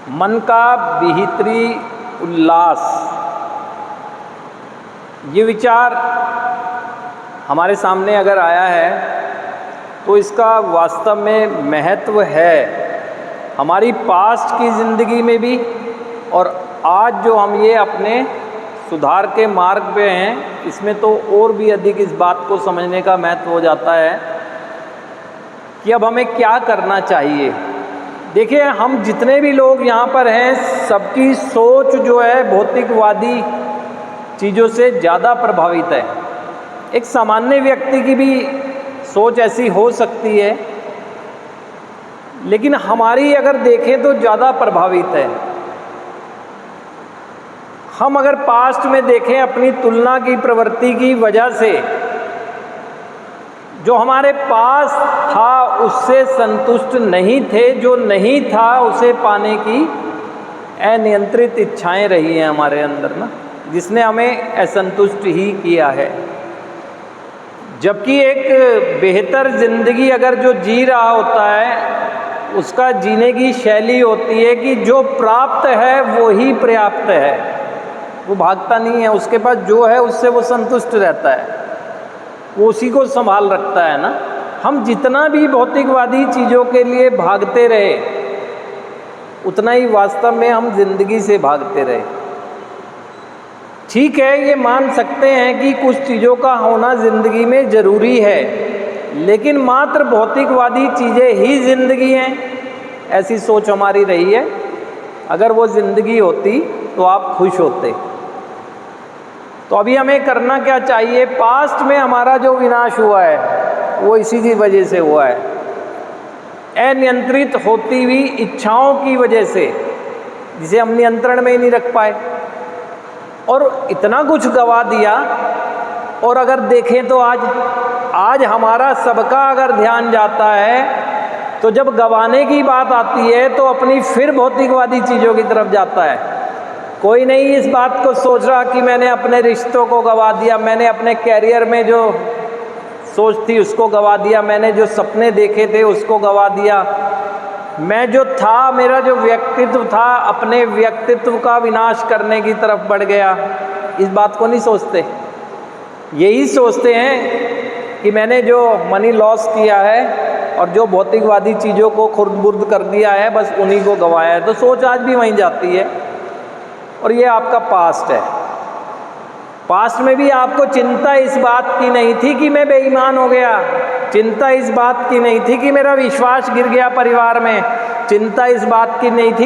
मन का भीतरी उल्लास, ये विचार हमारे सामने अगर आया है तो इसका वास्तव में महत्व है हमारी पास्ट की ज़िंदगी में भी, और आज जो हम ये अपने सुधार के मार्ग पे हैं इसमें तो और भी अधिक इस बात को समझने का महत्व हो जाता है कि अब हमें क्या करना चाहिए। देखिए, हम जितने भी लोग यहाँ पर हैं सबकी सोच जो है भौतिकवादी चीज़ों से ज़्यादा प्रभावित है। एक सामान्य व्यक्ति की भी सोच ऐसी हो सकती है, लेकिन हमारी अगर देखें तो ज़्यादा प्रभावित है। हम अगर पास्ट में देखें अपनी तुलना की प्रवृत्ति की वजह से जो हमारे पास था उससे संतुष्ट नहीं थे, जो नहीं था उसे पाने की अनियंत्रित इच्छाएं रही हैं हमारे अंदर ना, जिसने हमें असंतुष्ट ही किया है। जबकि एक बेहतर ज़िंदगी अगर जो जी रहा होता है उसका जीने की शैली होती है कि जो प्राप्त है वो ही पर्याप्त है, वो भागता नहीं है, उसके पास जो है उससे वो संतुष्ट रहता है, वो उसी को संभाल रखता है ना। हम जितना भी भौतिकवादी चीज़ों के लिए भागते रहे उतना ही वास्तव में हम जिंदगी से भागते रहे। ठीक है, ये मान सकते हैं कि कुछ चीज़ों का होना ज़िंदगी में ज़रूरी है, लेकिन मात्र भौतिकवादी चीज़ें ही ज़िंदगी हैं, ऐसी सोच हमारी रही है। अगर वो ज़िंदगी होती तो आप खुश होते। तो अभी हमें करना क्या चाहिए? पास्ट में हमारा जो विनाश हुआ है वो इसी की वजह से हुआ है, अनियंत्रित होती हुई इच्छाओं की वजह से, जिसे हम नियंत्रण में ही नहीं रख पाए और इतना कुछ गवा दिया। और अगर देखें तो आज हमारा सबका अगर ध्यान जाता है तो जब गवाने की बात आती है तो अपनी फिर भौतिकवादी चीज़ों की तरफ जाता है। कोई नहीं इस बात को सोच रहा कि मैंने अपने रिश्तों को गवा दिया, मैंने अपने कैरियर में जो सोच थी उसको गवा दिया, मैंने जो सपने देखे थे उसको गवा दिया, मैं जो था, मेरा जो व्यक्तित्व था, अपने व्यक्तित्व का विनाश करने की तरफ बढ़ गया। इस बात को नहीं सोचते। यही सोचते हैं कि मैंने जो मनी लॉस किया है और जो भौतिकवादी चीज़ों को खुर्द-बुर्द कर दिया है बस उन्हीं को गंवाया है। तो सोच आज भी वहीं जाती है। और ये आपका पास्ट है। पास्ट में भी आपको चिंता इस बात की नहीं थी कि मैं बेईमान हो गया, चिंता इस बात की नहीं थी कि मेरा विश्वास गिर गया परिवार में, चिंता इस बात की नहीं थी